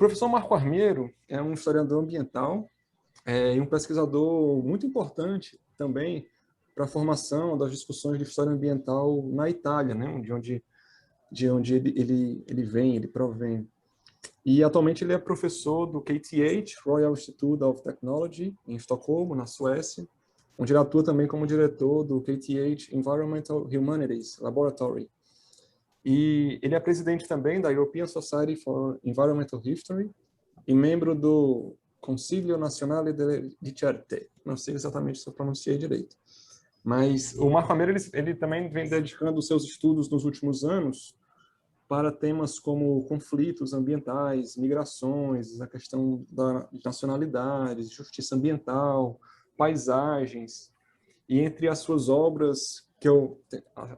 professor Marco Armiero é um historiador ambiental e um pesquisador muito importante também para a formação das discussões de história ambiental na Itália, né? De onde ele vem, ele provém. E atualmente ele é professor do KTH, Royal Institute of Technology, em Estocolmo, na Suécia, onde ele atua também como diretor do KTH Environmental Humanities Laboratory. E ele é presidente também da European Society for Environmental History e membro do Consiglio Nazionale delle Ricerche. Não sei exatamente se eu pronunciei direito. Mas o Marco Armiero, ele também vem dedicando os seus estudos nos últimos anos para temas como conflitos ambientais, migrações, a questão da nacionalidade, justiça ambiental, paisagens. E entre as suas obras,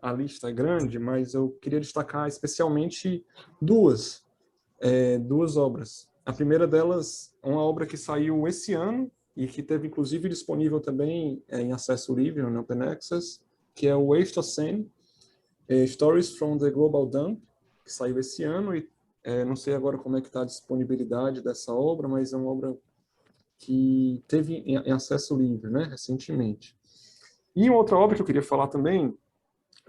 a lista é grande, mas eu queria destacar especialmente duas obras. A primeira delas é uma obra que saiu esse ano e que teve inclusive disponível também em acesso livre no Open Access, que é o Waste Ocean, Stories from the Global Dump, que saiu esse ano e não sei agora como é que está a disponibilidade dessa obra, mas é uma obra que teve em acesso livre, né, recentemente. E uma outra obra que eu queria falar também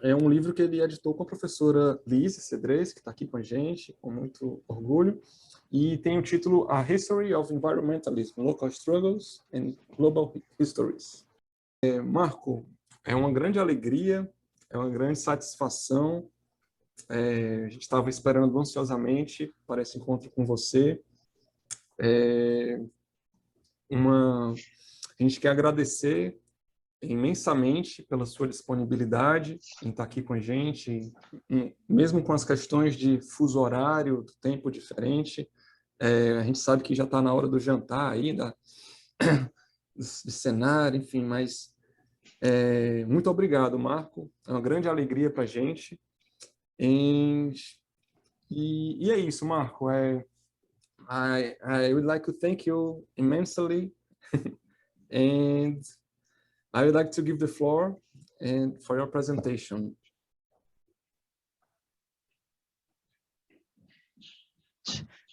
é um livro que ele editou com a professora Lise Cedrez, que está aqui com a gente, com muito orgulho, e tem o título A History of Environmentalism, Local Struggles and Global Histories. Marco, é uma grande alegria, é uma grande satisfação. A gente estava esperando ansiosamente para esse encontro com você. A gente quer agradecer imensamente pela sua disponibilidade em estar aqui com a gente, mesmo com as questões de fuso horário, do tempo diferente. A gente sabe que já está na hora do jantar ainda, de cenário, enfim, mas muito obrigado, Marco. É uma grande alegria para a gente. E é isso, Marco. I would like to thank you immensely, and I would like to give the floor for your presentation.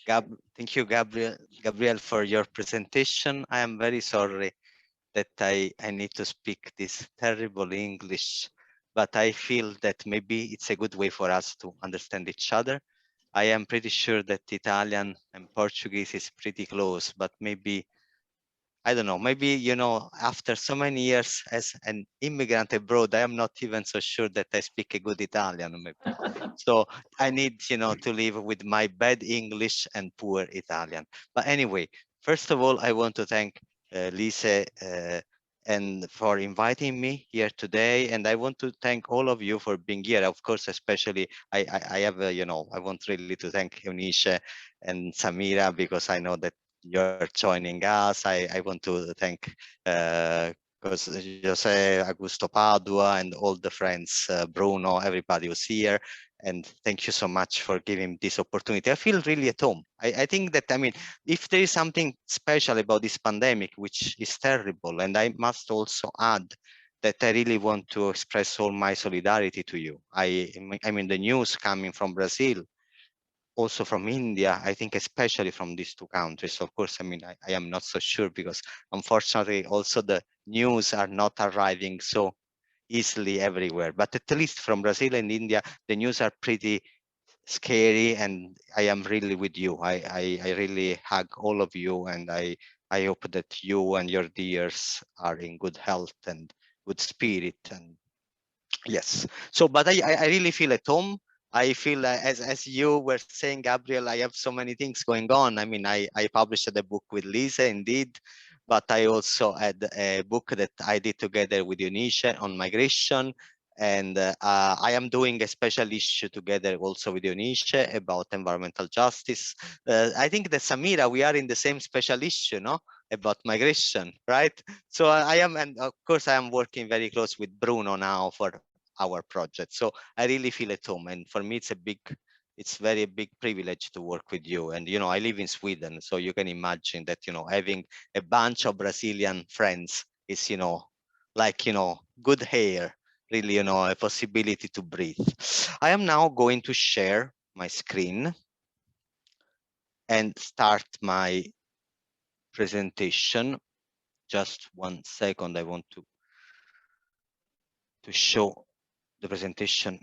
Thank you, Gabriel, for your presentation. I am very sorry that I need to speak this terrible English, but I feel that maybe it's a good way for us to understand each other. I am pretty sure that Italian and Portuguese is pretty close, but maybe, I don't know, maybe, you know, after so many years as an immigrant abroad, I am not even so sure that I speak a good Italian. Maybe. So I need, you know, to live with my bad English and poor Italian. But anyway, first of all, I want to thank Lise and for inviting me here today. And I want to thank all of you for being here. Of course, especially I have, you know, I want really to thank Eunice and Samira, because I know that you're joining us. I want to thank because Jose, Augusto Padua, and all the friends, Bruno, everybody who's here. And thank you so much for giving this opportunity. I feel really at home. I think that, I mean, if there is something special about this pandemic, which is terrible, and I must also add that I really want to express all my solidarity to you. I mean, the news coming from Brazil, also from India, I think especially from these two countries. Of course, I mean, I am not so sure, because unfortunately also the news are not arriving so easily everywhere. But at least from Brazil and India, the news are pretty scary, and I am really with you. I really hug all of you, and I hope that you and your dears are in good health and good spirit. And yes, so, but I really feel at home. I feel as you were saying, Gabriel, I have so many things going on. I mean, I published a book with Lisa, indeed, but I also had a book that I did together with Eunice on migration. And I am doing a special issue together also with Eunice about environmental justice. I think that Samira, we are in the same special issue, no? About migration, right? So I am, and of course I am working very close with Bruno now for our project. So I really feel at home, and for me it's very big privilege to work with you. And you know, I live in Sweden, so you can imagine that, you know, having a bunch of Brazilian friends is, you know, like, you know, good air, really, you know, a possibility to breathe. I am now going to share my screen, and start my presentation. Just 1 second, I want to show the presentation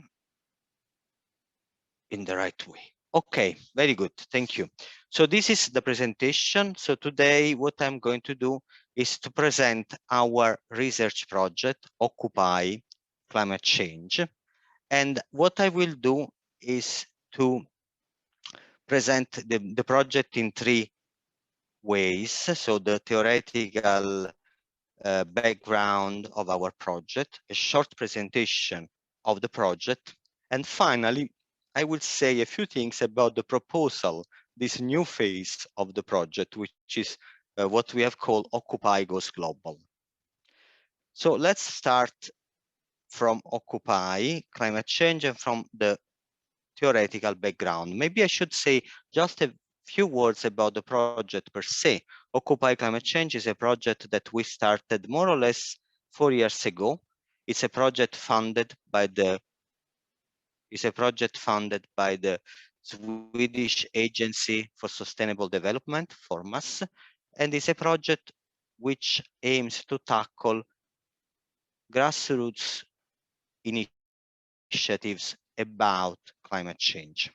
in the right way. Okay, very good, thank you. So this is the presentation. So today what I'm going to do is to present our research project, Occupy Climate Change. And what I will do is to present the project in 3 ways. So the theoretical background of our project, a short presentation of the project, and finally, I will say a few things about the proposal, this new phase of the project, which is what we have called Occupy Goes Global. So let's start from Occupy Climate Change and from the theoretical background. Maybe I should say just a few words about the project per se. Occupy Climate Change is a project that we started more or less 4 years ago. It's a project funded by the Swedish Agency for Sustainable Development, FORMAS, and it's a project which aims to tackle grassroots initiatives about climate change.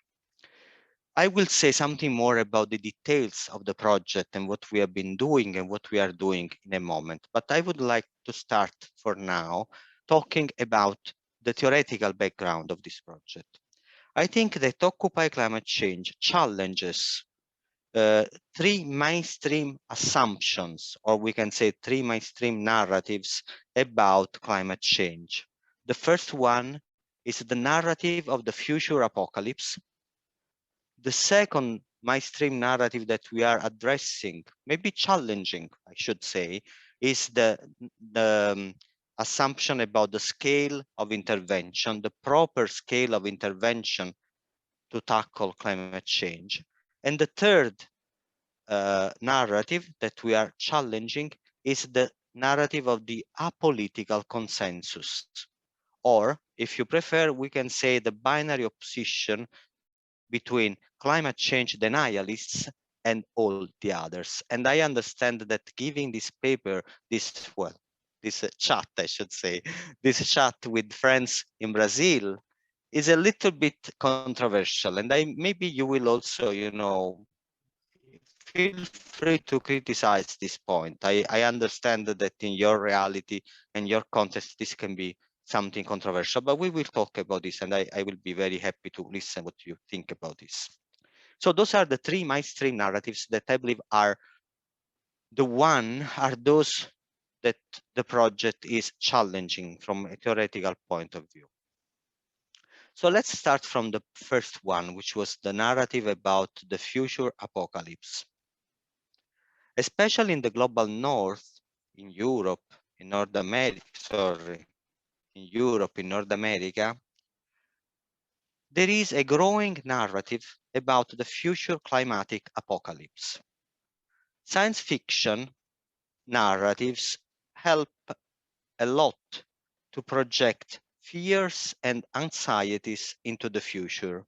I will say something more about the details of the project and what we have been doing and what we are doing in a moment. But I would like to start for now talking about the theoretical background of this project. I think that Occupy Climate Change challenges 3 mainstream assumptions, or we can say 3 mainstream narratives about climate change. The first one is the narrative of the future apocalypse. The second mainstream narrative that we are addressing, maybe challenging, I should say, is the assumption about the scale of intervention, the proper scale of intervention to tackle climate change. And the third narrative that we are challenging is the narrative of the apolitical consensus. Or, if you prefer, we can say the binary opposition between climate change denialists and all the others. And I understand that giving this paper, this chat, I should say, this chat with friends in Brazil is a little bit controversial. And maybe you will also, feel free to criticize this point. I understand that in your reality and your context, this can be something controversial, but we will talk about this, and I will be very happy to listen what you think about this. So those are the 3 mainstream narratives that I believe are those that the project is challenging from a theoretical point of view. So let's start from the first one, which was the narrative about the future apocalypse. Especially in the global north, in Europe, in North America, there is a growing narrative about the future climatic apocalypse. Science fiction narratives help a lot to project fears and anxieties into the future.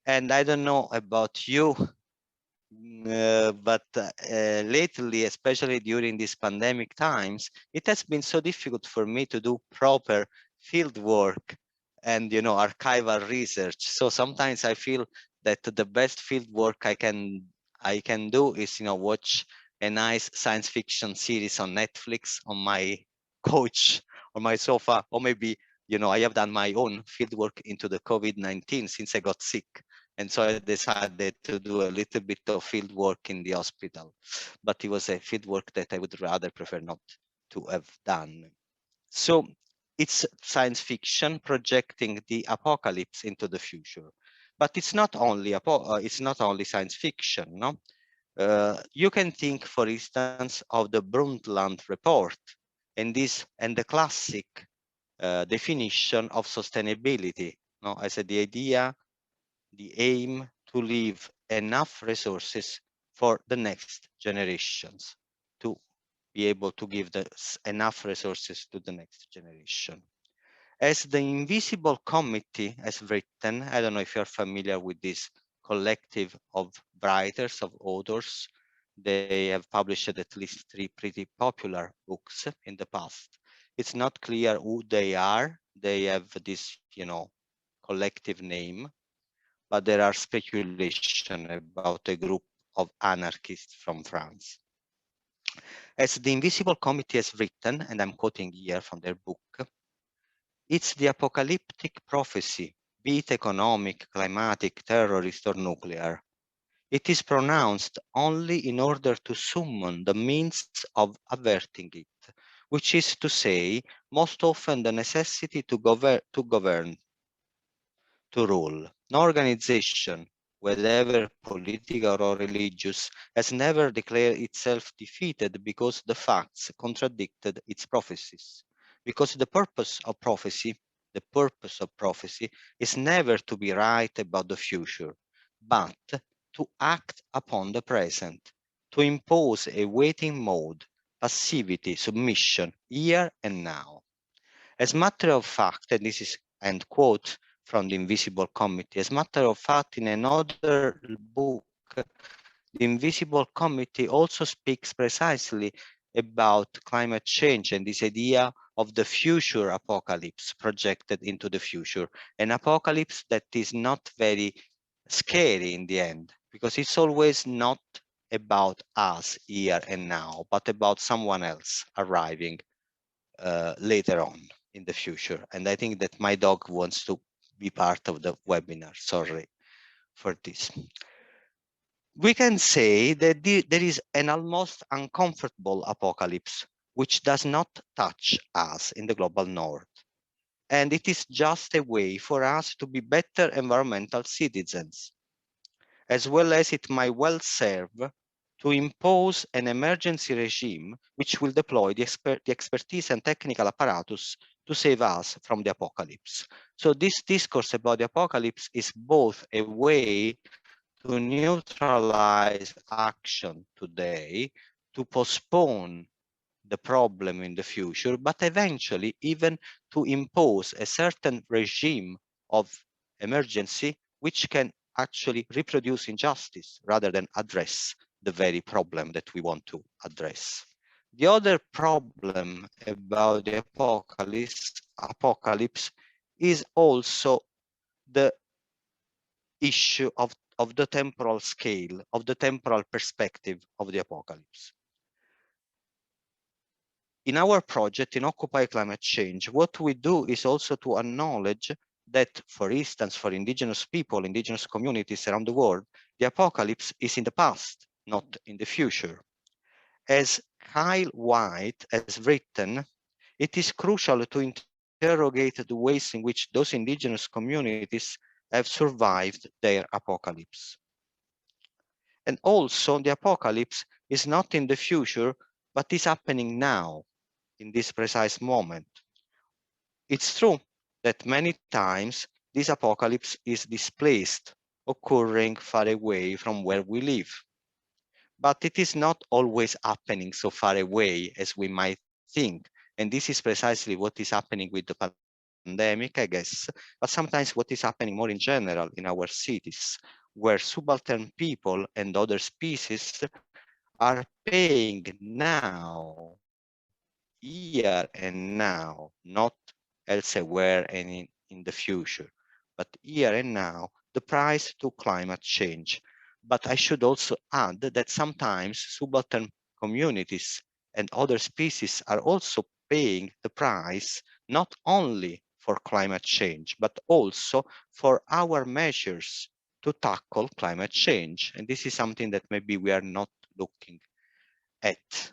And I don't know about you, but lately, especially during these pandemic times, it has been so difficult for me to do proper field work and archival research. So sometimes I feel that the best field work I can do is watch a nice science fiction series on Netflix on my couch or my sofa, or maybe I have done my own field work into the COVID-19 since I got sick. And so I decided to do a little bit of field work in the hospital, but it was a field work that I would rather prefer not to have done. So it's science fiction projecting the apocalypse into the future, but it's not only science fiction, no? You can think, for instance, of the Brundtland report and the classic definition of sustainability. No, I said the aim to leave enough resources for the next generations, to be able to give enough resources to the next generation. As the Invisible Committee has written, I don't know if you're familiar with this collective of writers, of authors. They have published at least 3 pretty popular books in the past. It's not clear who they are. They have this, collective name, but there are speculation about a group of anarchists from France. As the Invisible Committee has written, and I'm quoting here from their book, it's the apocalyptic prophecy, be it economic, climatic, terrorist, or nuclear. It is pronounced only in order to summon the means of averting it, which is to say, most often the necessity to govern, to rule. No organization, whether political or religious, has never declared itself defeated because the facts contradicted its prophecies. Because the purpose of prophecy is never to be right about the future, but to act upon the present, to impose a waiting mode, passivity, submission, here and now. As a matter of fact, and this is end quote from the Invisible Committee, as a matter of fact, in another book, the Invisible Committee also speaks precisely about climate change and this idea of the future apocalypse projected into the future, an apocalypse that is not very scary in the end, because it's always not about us here and now, but about someone else arriving later on in the future. And I think that my dog wants to be part of the webinar. Sorry for this. We can say that there is an almost uncomfortable apocalypse which does not touch us in the global north. And it is just a way for us to be better environmental citizens, as well as it might well serve to impose an emergency regime which will deploy the expertise and technical apparatus to save us from the apocalypse. So this discourse about the apocalypse is both a way to neutralize action today, to postpone the problem in the future, but eventually even to impose a certain regime of emergency which can actually reproduce injustice rather than address the very problem that we want to address. The other problem about the apocalypse is also the issue of the temporal scale, of the temporal perspective of the apocalypse. In our project, in Occupy Climate Change, what we do is also to acknowledge that, for instance, for indigenous people, indigenous communities around the world, the apocalypse is in the past, not in the future. As Kyle White has written, it is crucial to interrogate the ways in which those indigenous communities have survived their apocalypse. And also, the apocalypse is not in the future, but is happening now, in this precise moment. It's true that many times this apocalypse is displaced, occurring far away from where we live. But it is not always happening so far away as we might think. And this is precisely what is happening with the pandemic, I guess, but sometimes what is happening more in general in our cities, where subaltern people and other species are paying now, here and now, not elsewhere and in the future, but here and now, the price to climate change. But I should also add that sometimes subaltern communities and other species are also paying the price, not only for climate change, but also for our measures to tackle climate change. And this is something that maybe we are not looking at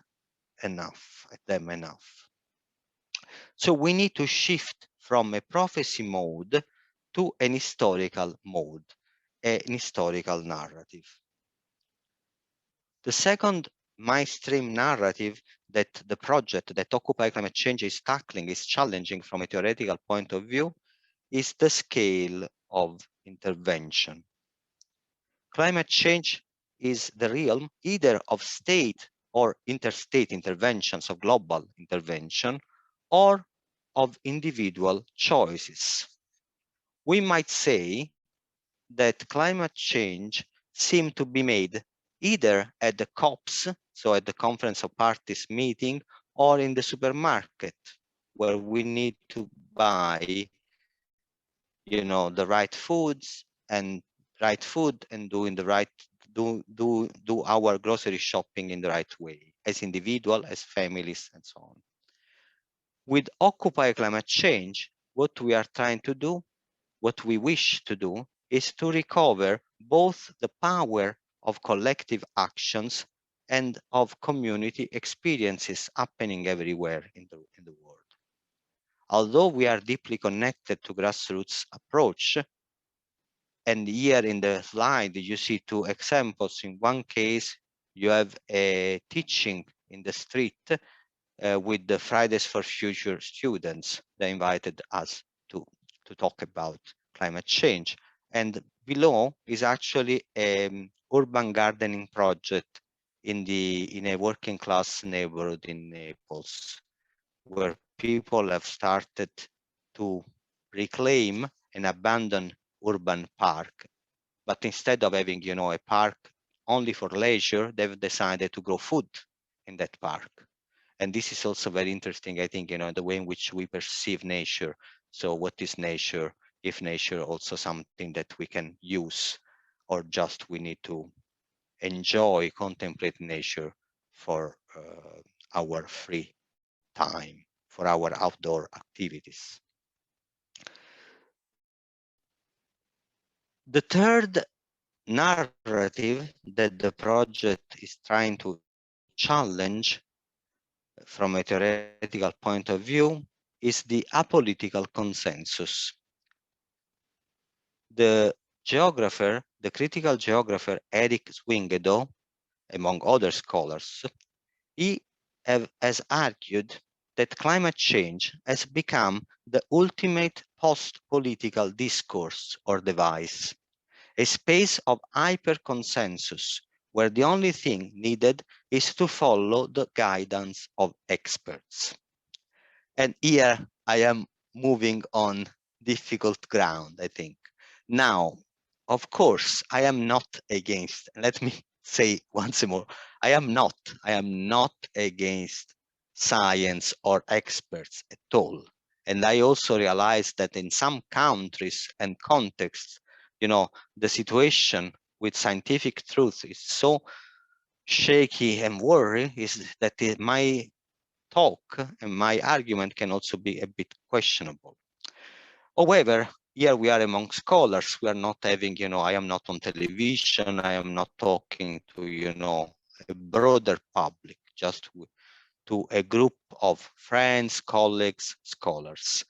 them enough. So we need to shift from a prophecy mode to an historical mode, an historical narrative. The second mainstream narrative that the project that Occupy Climate Change is tackling, is challenging from a theoretical point of view, is the scale of intervention. Climate change is the realm either of state or interstate interventions, of global intervention, or of individual choices. We might say that climate change seems to be made either at the COPs, so at the Conference of Parties meeting, or in the supermarket, where we need to buy, you know, the right foods and doing the right do our grocery shopping in the right way, as individual, as families, and so on. With Occupy Climate Change, what we are trying to do, what we wish to do, is to recover both the power of collective actions and of community experiences happening everywhere in the world. Although we are deeply connected to grassroots approach, and here in the slide, you see two examples. In one case, you have a teaching in the street with the Fridays for Future students. They invited us to talk about climate change. And below is actually an urban gardening project in a working class neighborhood in Naples, where people have started to reclaim an abandoned urban park. But instead of having, you know, a park only for leisure, they've decided to grow food in that park. And this is also very interesting, I think, you know, the way in which we perceive nature. So what is nature? If nature also something that we can use, or just we need to enjoy, contemplate nature for our free time, for our outdoor activities. The third narrative that the project is trying to challenge from a theoretical point of view is the apolitical consensus. The geographer, the critical geographer Eric Swingedo, among other scholars, he has argued that climate change has become the ultimate post-political discourse or device, a space of hyper-consensus where the only thing needed is to follow the guidance of experts. And here I am moving on difficult ground, I think. Now, of course, I am not against, let me say once more, I am not against science or experts at all. And I also realize that in some countries and contexts, you know, the situation with scientific truth is so shaky and worrying is that my talk and my argument can also be a bit questionable. However, here we are among scholars. We are not having, you know, I am not on television. I am not talking to, you know, a broader public, just to a group of friends, colleagues, scholars.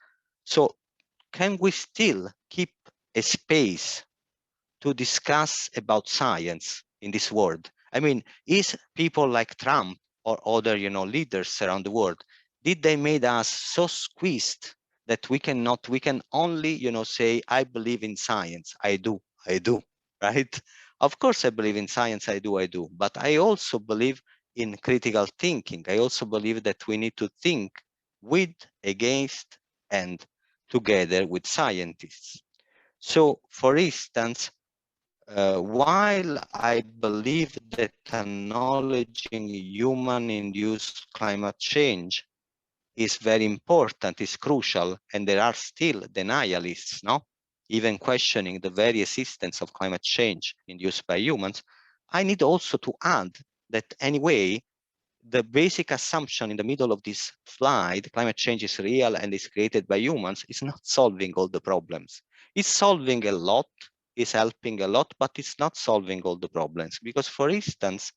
So can we still keep a space to discuss about science in this world? I mean, is people like Trump or other, you know, leaders around the world, did they make us so squeezed that we can only, you know, say, I believe in science, I do, right? Of course, I believe in science, I do, but I also believe in critical thinking. I also believe that we need to think with, against, and together with scientists. So, for instance, while I believe that acknowledging human-induced climate change is very important, is crucial, and there are still denialists, no? Even questioning the very existence of climate change induced by humans, I need also to add that anyway, the basic assumption in the middle of this slide, climate change is real and is created by humans, is not solving all the problems. It's solving a lot, is helping a lot, but it's not solving all the problems. Because, for instance,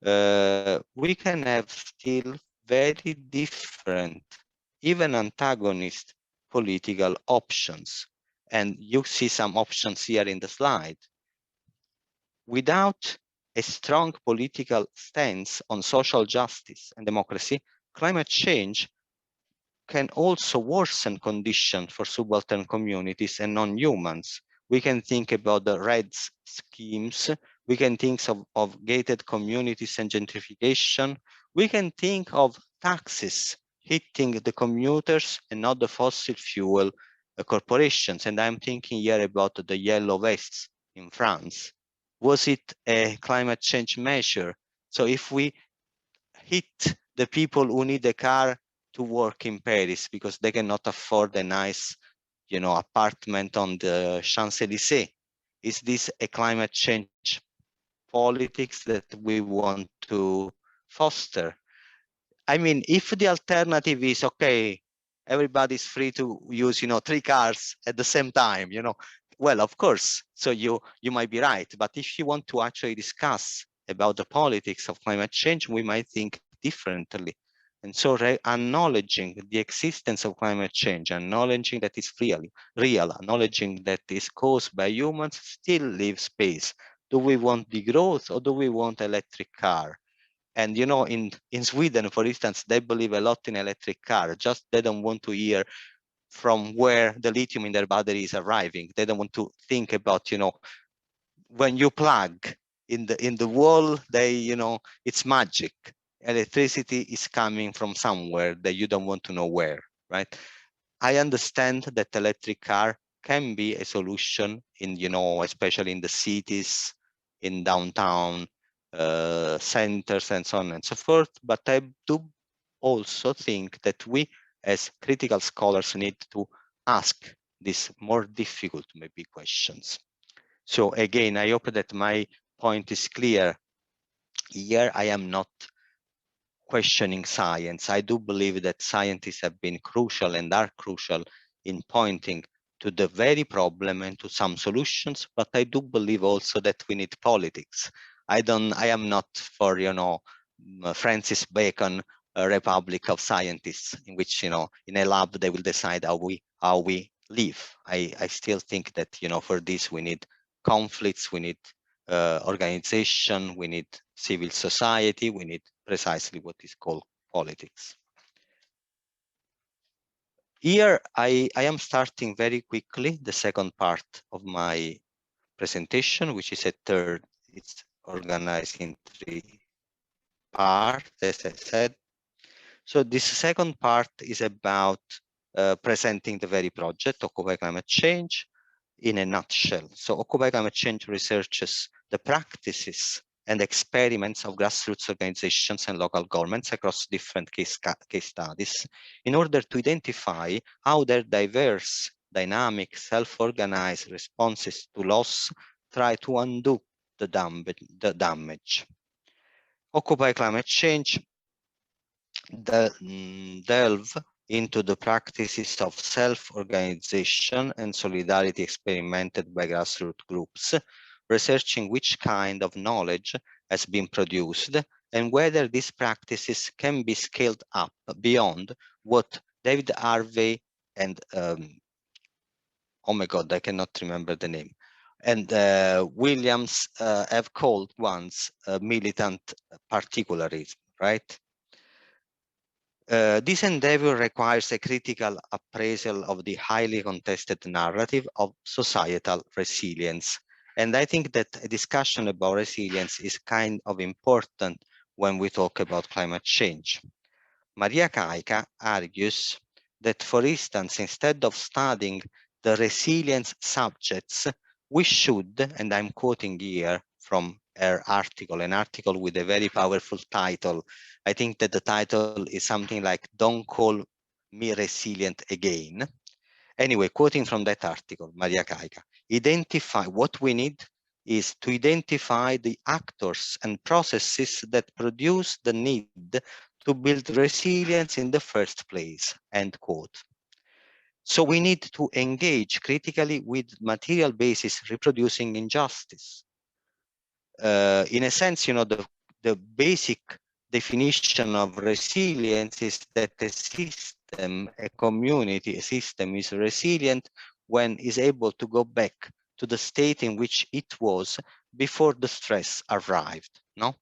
we can have still very different, even antagonist political options. And you see some options here in the slide. Without a strong political stance on social justice and democracy, climate change can also worsen conditions for subaltern communities and non-humans. We can think about the REDS schemes. We can think of gated communities and gentrification. We can think of taxes hitting the commuters and not the fossil fuel corporations, and I'm thinking here about the yellow vests in France. Was it a climate change measure? So if we hit the people who need a car to work in Paris because they cannot afford a nice, apartment on the Champs-Élysées, is this a climate change politics that we want to foster? I mean, if the alternative is, okay, everybody's free to use, 3 cars at the same time, well, of course, so you might be right. But if you want to actually discuss about the politics of climate change, we might think differently. And so acknowledging the existence of climate change, acknowledging that it's real, acknowledging that it's caused by humans, still leaves space. Do we want the growth or do we want electric car? And in Sweden, for instance, they believe a lot in electric car. Just they don't want to hear from where the lithium in their battery is arriving. They don't want to think about, when you plug in the wall, it's magic. Electricity is coming from somewhere that you don't want to know where, right? I understand that electric car can be a solution in, especially in the cities, in downtown centers and so on and so forth. But I do also think that we as critical scholars need to ask these more difficult maybe questions. So again, I hope that my point is clear. Here I am not questioning science. I do believe that scientists have been crucial and are crucial in pointing to the very problem and to some solutions, but I do believe also that we need politics. I am not for, Francis Bacon, a republic of scientists in which, in a lab, they will decide how we live. I still think that, for this, we need conflicts, we need organization, we need civil society, we need precisely what is called politics. Here, I am starting very quickly the second part of my presentation, which is a third. It's organized in 3 parts, as I said. So this second part is about presenting the very project, Occupy Climate Change, in a nutshell. So Occupy Climate Change researches the practices and experiments of grassroots organizations and local governments across different case studies in order to identify how their diverse, dynamic, self-organized responses to loss try to undo the damage. Occupy Climate Change delve into the practices of self-organization and solidarity experimented by grassroots groups, researching which kind of knowledge has been produced and whether these practices can be scaled up beyond what David Harvey and, oh my God, I cannot remember the name, and Williams have called once militant particularism, right? This endeavor requires a critical appraisal of the highly contested narrative of societal resilience. And I think that a discussion about resilience is kind of important when we talk about climate change. Maria Caica argues that, for instance, instead of studying the resilience subjects, we should, and I'm quoting here from her article, an article with a very powerful title. I think that the title is something like, "Don't Call Me Resilient Again." Anyway, quoting from that article, Maria Caica, what we need is to identify the actors and processes that produce the need to build resilience in the first place, end quote. So we need to engage critically with material basis reproducing injustice. In a sense, the basic definition of resilience is that a system, a community, a system is resilient when is able to go back to the state in which it was before the stress arrived, no?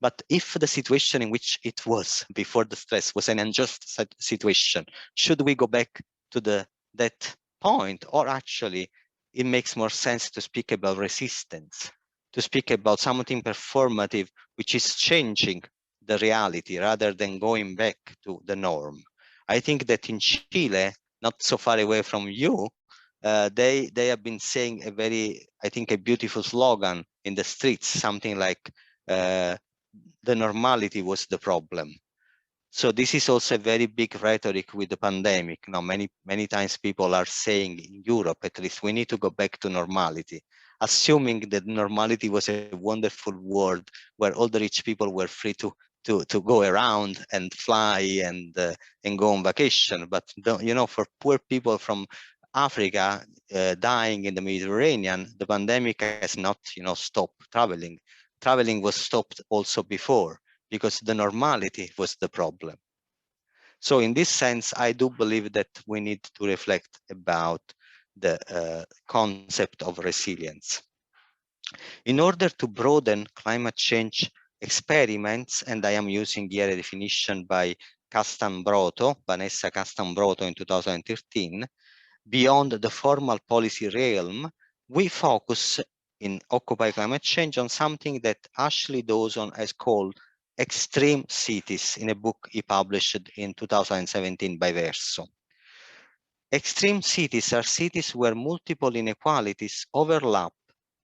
But if the situation in which it was before the stress was an unjust situation, should we go back to that point? Or actually, it makes more sense to speak about resistance, to speak about something performative, which is changing the reality rather than going back to the norm. I think that in Chile, not so far away from you, they have been saying a very, I think, a beautiful slogan in the streets, something like the normality was the problem. So this is also a very big rhetoric with the pandemic. Now, many times people are saying in Europe, at least, we need to go back to normality, assuming that normality was a wonderful world where all the rich people were free to go around and fly and go on vacation. But you know, for poor people from Africa dying in the Mediterranean, the pandemic has not, you know, stopped traveling. Traveling was stopped also before, because the normality was the problem. So in this sense, I do believe that we need to reflect about the concept of resilience. In order to broaden climate change experiments, and I am using here a definition by Vanessa Castambroto in 2013, beyond the formal policy realm, we focus in Occupy Climate Change on something that Ashley Dawson has called extreme cities in a book he published in 2017 by Verso. Extreme cities are cities where multiple inequalities overlap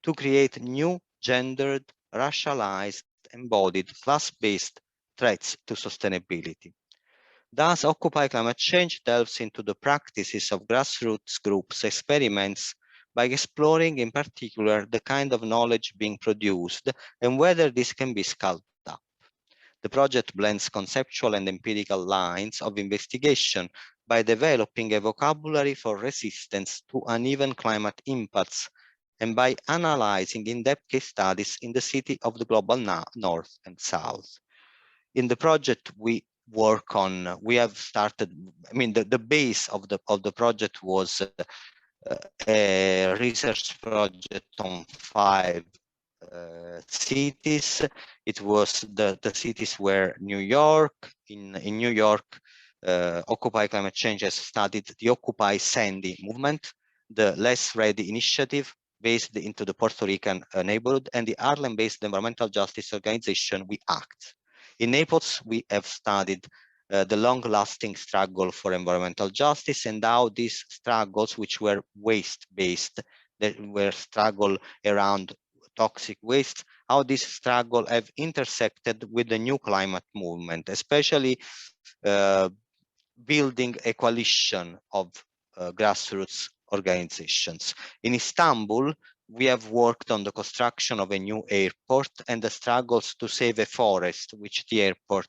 to create new gendered, racialized, embodied, class-based threats to sustainability. Thus, Occupy Climate Change delves into the practices of grassroots groups' experiments by exploring in particular the kind of knowledge being produced and whether this can be scaled up. The project blends conceptual and empirical lines of investigation by developing a vocabulary for resistance to uneven climate impacts and by analyzing in-depth case studies in the city of the global north and south. In the project, we have started, I mean, the base of the project was a research project on 5 cities. It was the cities where New York, in New York, Occupy Climate Change has studied the Occupy Sandy movement, the Less Ready initiative based into the Puerto Rican neighborhood, and the Harlem-based environmental justice organization We Act. In Naples, we have studied the long-lasting struggle for environmental justice and how these struggles, which were waste-based, that were struggle around toxic waste, how this struggle have intersected with the new climate movement, especially building a coalition of grassroots organizations. In Istanbul, we have worked on the construction of a new airport and the struggles to save a forest, which the airport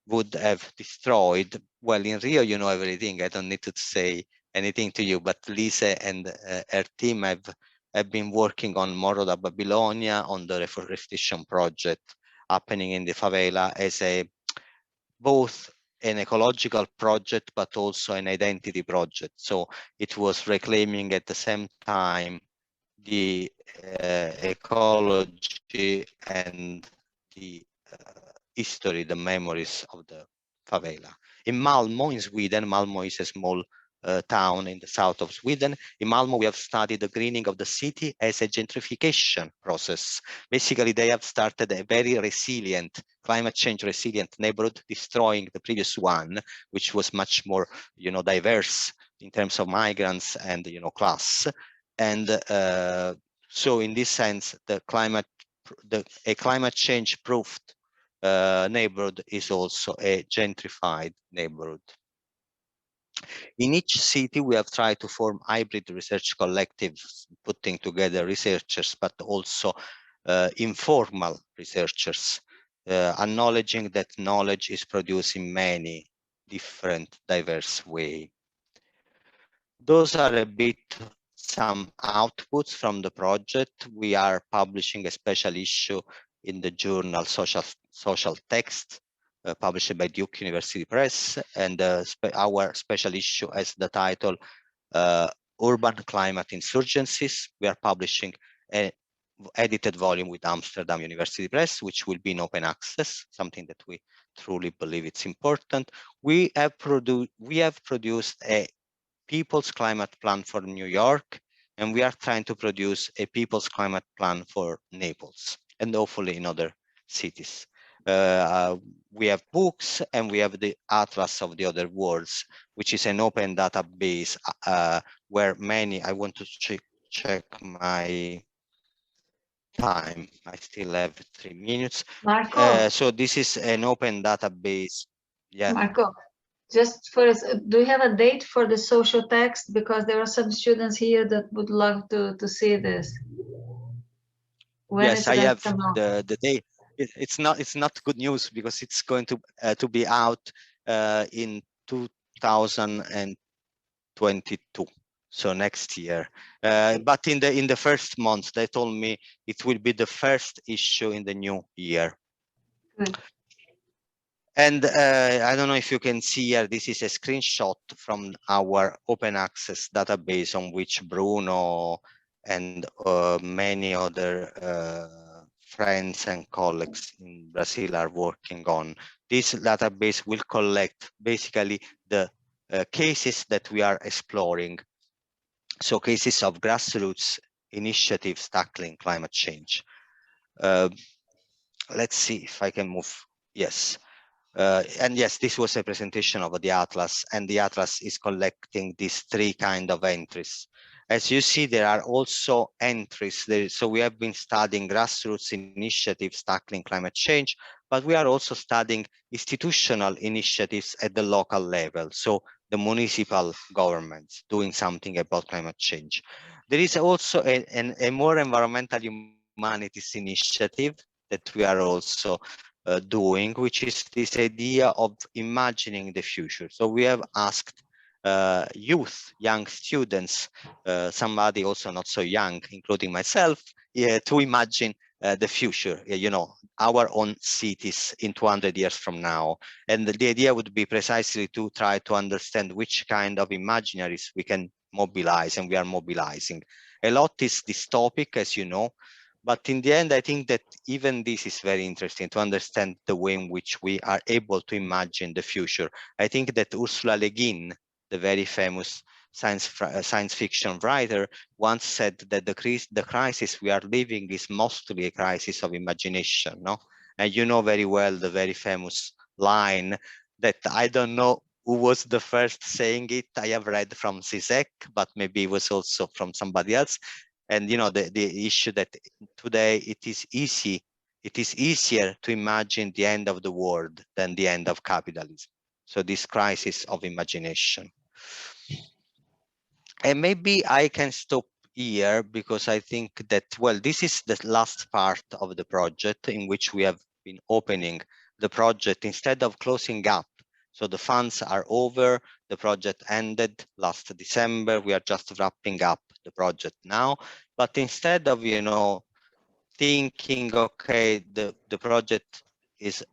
would have destroyed. Well, in Rio, you know everything. I don't need to say anything to you, but Lisa and her team have been working on Moro da Babilonia, on the reforestation project happening in the favela as both an ecological project, but also an identity project. So it was reclaiming at the same time the ecology and the history, the memories of the favela. In Malmo, in Sweden, Malmo is a small town in the south of Sweden. In Malmo, we have studied the greening of the city as a gentrification process. Basically, they have started a very resilient, climate change resilient neighborhood, destroying the previous one, which was much more, you know, diverse in terms of migrants and, you know, class. And so in this sense, a climate change proofed neighborhood is also a gentrified neighborhood. In each city, we have tried to form hybrid research collectives, putting together researchers, but also informal researchers, acknowledging that knowledge is produced in many different, diverse ways. Those are a bit some outputs from the project. We are publishing a special issue in the journal Social Text, published by Duke University Press, and our special issue has the title Urban Climate Insurgencies. We are publishing an edited volume with Amsterdam University Press, which will be in open access, something that we truly believe it's important. We have produced a People's Climate Plan for New York, and we are trying to produce a People's Climate Plan for Naples, and hopefully in other cities. We have books, and we have the Atlas of the Other Worlds, which is an open database where many, I want to check my time. I still have 3 minutes. Marco, So this is an open database. Yeah. Marco, just for us, do you have a date for the social text? Because there are some students here that would love to see this. When Yes, is I it have come out? the date. It's not good news because it's going to be out in 2022, so next year. But in the first month, they told me it will be the first issue in the new year. Good. And I don't know if you can see here, this is a screenshot from our open access database on which Bruno and many other friends and colleagues in Brazil are working on. This database will collect basically the cases that we are exploring. So cases of grassroots initiatives tackling climate change. Let's see if I can move. Yes. And yes, this was a presentation of the Atlas, and the Atlas is collecting these 3 kind of entries. As you see, there are also entries there. So we have been studying grassroots initiatives tackling climate change, but we are also studying institutional initiatives at the local level. So the municipal governments doing something about climate change. There is also a more environmental humanities initiative that we are also doing, which is this idea of imagining the future. So we have asked youth, young students, somebody also not so young, including myself, to imagine the future, you know, our own cities in 200 years from now. And the idea would be precisely to try to understand which kind of imaginaries we can mobilize, and we are mobilizing. A lot is dystopic, as you know, but in the end, I think that even this is very interesting to understand the way in which we are able to imagine the future. I think that Ursula Le Guin, the very famous science fiction writer, once said that the crisis we are living is mostly a crisis of imagination. No? And you know very well the very famous line that I don't know who was the first saying it. I have read from Zizek, but maybe it was also from somebody else. And you know, the issue that today it is easier to imagine the end of the world than the end of capitalism. So this crisis of imagination. And maybe I can stop here because I think that, well, this is the last part of the project in which we have been opening the project instead of closing up. So the funds are over, the project ended last December, we are just wrapping up the project now. But instead of, you know, thinking, okay, the project is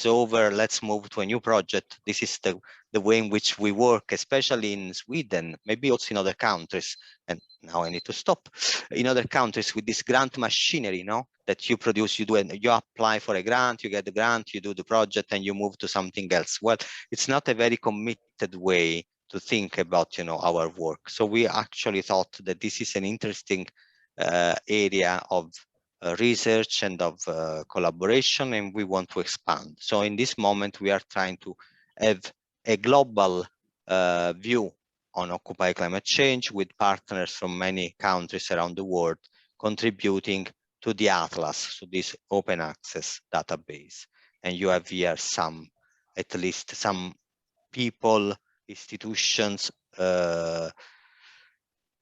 over, let's move to a new project. This is the way in which we work, especially in Sweden, maybe also in other countries. And now I need to stop. In other countries with this grant machinery, no, that you produce, you apply for a grant, you get the grant, you do the project, and you move to something else. Well, it's not a very committed way to think about, you know, our work. So we actually thought that this is an interesting area of research and of collaboration, and we want to expand. So in this moment, we are trying to have a global view on Occupy climate change with partners from many countries around the world contributing to the Atlas, so this open access database. And you have here some, at least some people, institutions,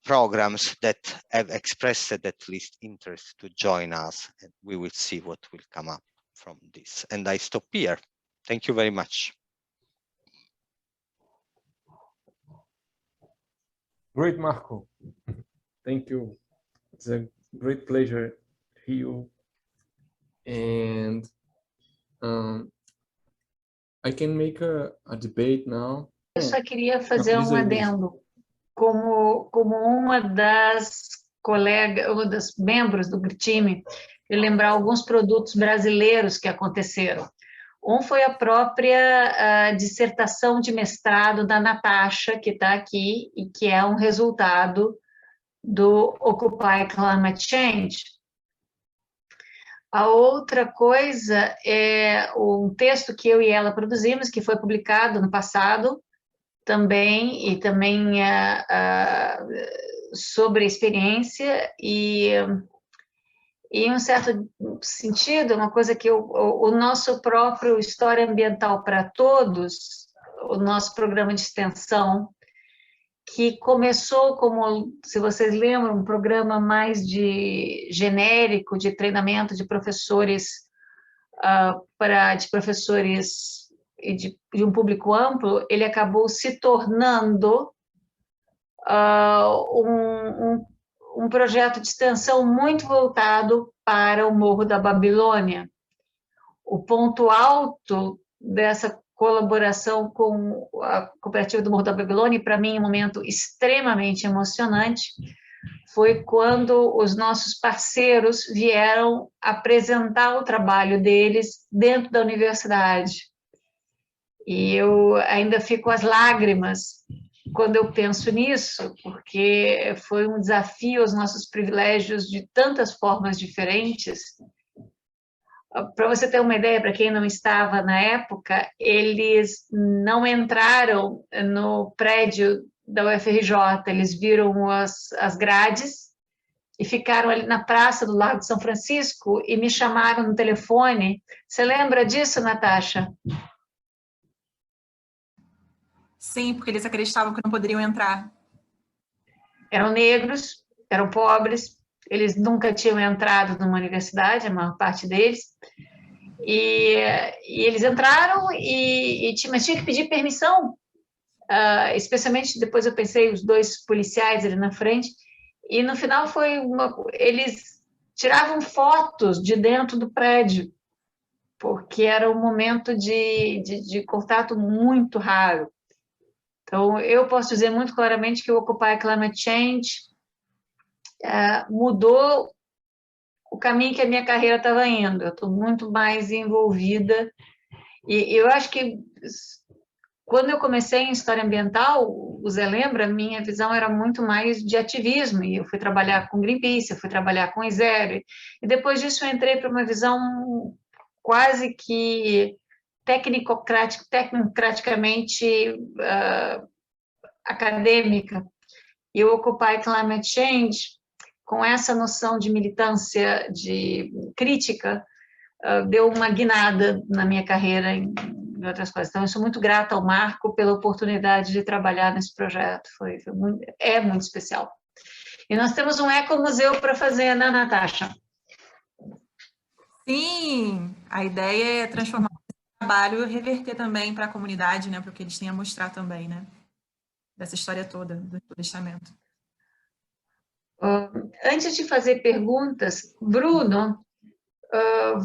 programs that have expressed at least interest to join us, and we will see what will come up from this. And I stop here. Thank you very much. Great, Marco. Thank you. It's a great pleasure to hear you. And I can make a debate now. Eu só queria fazer Diz um aí, Luiz. adendo. Como uma das colegas, uma das membros do time, eu lembrar alguns produtos brasileiros que aconteceram. Um foi a própria dissertação de mestrado da Natasha, que está aqui, e que é um resultado do Occupy Climate Change. A outra coisa é um texto que eu e ela produzimos, que foi publicado no passado também, e também sobre experiência, e em um certo sentido, uma coisa que o nosso próprio História Ambiental para Todos, o nosso programa de extensão, que começou como, se vocês lembram, um programa mais de genérico, de treinamento de professores, de professores e de um público amplo, ele acabou se tornando um projeto de extensão muito voltado para o Morro da Babilônia. O ponto alto dessa colaboração com a cooperativa do Morro da Babilônia, e para mim um momento extremamente emocionante, foi quando os nossos parceiros vieram apresentar o trabalho deles dentro da universidade. E eu ainda fico às lágrimas quando eu penso nisso, porque foi um desafio aos nossos privilégios de tantas formas diferentes. Para você ter uma ideia, para quem não estava na época, eles não entraram no prédio da UFRJ, eles viram as grades e ficaram ali na praça do Largo de São Francisco e me chamaram no telefone. Você lembra disso, Natasha? Sim, porque eles acreditavam que não poderiam entrar. Eram negros, eram pobres, eles nunca tinham entrado numa universidade, a maior parte deles, e eles entraram, mas tinha que pedir permissão, especialmente depois eu pensei, os dois policiais ali na frente, e no final eles tiravam fotos de dentro do prédio, porque era um momento de contato muito raro. Então, eu posso dizer muito claramente que o Occupy Climate Change mudou o caminho que a minha carreira estava indo. Eu estou muito mais envolvida. E eu acho que, quando eu comecei em História Ambiental, o Zé lembra, minha visão era muito mais de ativismo. E eu fui trabalhar com Greenpeace, eu fui trabalhar com Zero. E depois disso eu entrei para uma visão quase que tecnocraticamente acadêmica. E o Occupy Climate Change, com essa noção de militância, de crítica, deu uma guinada na minha carreira em outras coisas. Então, eu sou muito grata ao Marco pela oportunidade de trabalhar nesse projeto. É muito especial. E nós temos um ecomuseu para fazer, né, Natasha? Sim, a ideia é transformar esse trabalho e reverter também para a comunidade, né, para o que eles têm a mostrar também, né, dessa história toda do testamento. Antes de fazer perguntas, Bruno,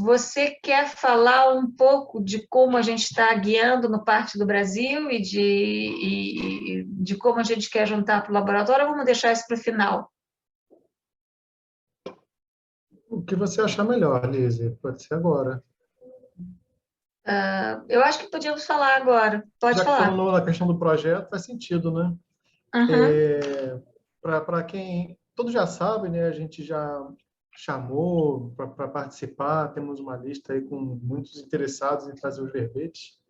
você quer falar um pouco de como a gente está guiando no Parte do Brasil e de como a gente quer juntar para o laboratório, ou vamos deixar isso para o final? O que você achar melhor, Lise, pode ser agora. Eu acho que podíamos falar agora. Pode Já que falar. falou na questão do projeto, faz sentido, né? Uhum. Para quem... Todos já sabem, né? A gente já chamou para participar, temos uma lista aí com muitos interessados em fazer os verbetes,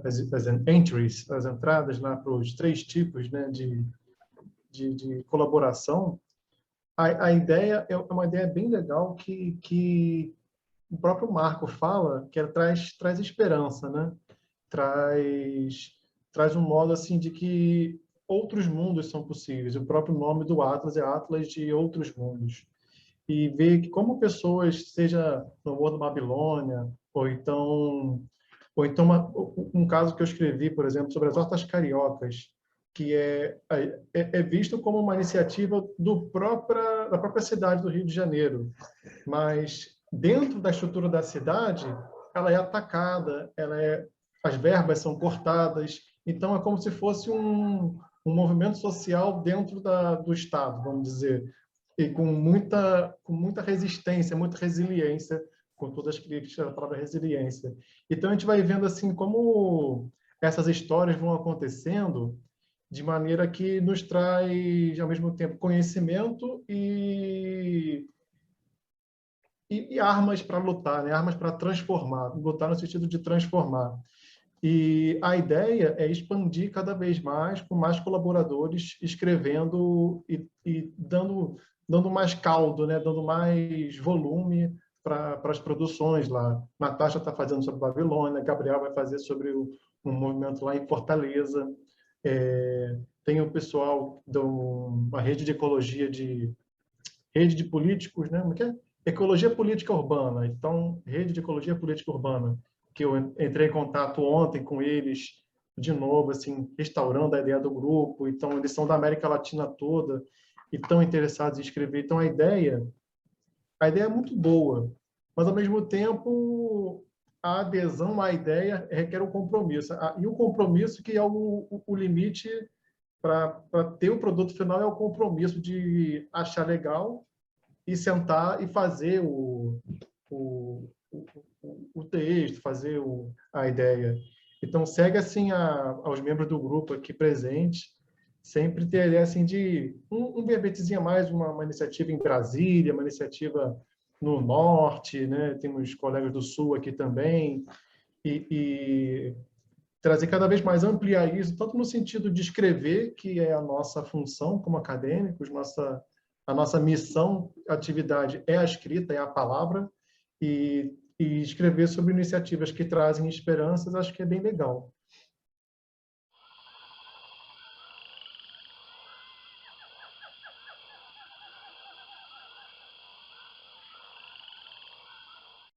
as entries, as entradas lá para os 3 tipos, né, de colaboração. A ideia é uma ideia bem legal que o próprio Marco fala, que traz esperança, né? Traz um modo assim de que outros mundos são possíveis. O próprio nome do Atlas é Atlas de Outros Mundos. E ver que como pessoas, seja no Morro da Babilônia, ou então um caso que eu escrevi, por exemplo, sobre as hortas cariocas, que é visto como uma iniciativa da própria cidade do Rio de Janeiro, mas dentro da estrutura da cidade, ela é atacada, as verbas são cortadas, então é como se fosse um movimento social dentro do Estado, vamos dizer, e com muita resistência, muita resiliência, com todas as críticas da palavra resiliência. Então a gente vai vendo assim como essas histórias vão acontecendo de maneira que nos traz, ao mesmo tempo, conhecimento e e armas para lutar, né? Armas para transformar, lutar no sentido de transformar. E a ideia é expandir cada vez mais, com mais colaboradores escrevendo e dando mais caldo, né? Dando mais volume para as produções lá. Natasha está fazendo sobre Babilônia, Gabriel vai fazer sobre um movimento lá em Fortaleza. Tem o pessoal de uma rede de ecologia rede de políticos, né? Como é que é? Ecologia política urbana. Então, rede de ecologia política urbana, que eu entrei em contato ontem com eles, de novo, assim, restaurando a ideia do grupo. Então, eles são da América Latina toda e estão interessados em escrever. Então, a ideia é muito boa, mas, ao mesmo tempo, a adesão à ideia requer um compromisso. E o compromisso que é o limite para ter o produto final é o compromisso de achar legal e sentar e fazer o texto, fazer a ideia. Então, segue assim aos membros do grupo aqui presentes, sempre ter a ideia assim, de um verbetezinho a mais, uma iniciativa em Brasília, uma iniciativa no Norte, né? Temos colegas do Sul aqui também, e trazer cada vez mais, ampliar isso, tanto no sentido de escrever, que é a nossa função como acadêmicos, a nossa missão, atividade é a escrita, é a palavra, e escrever sobre iniciativas que trazem esperanças, acho que é bem legal.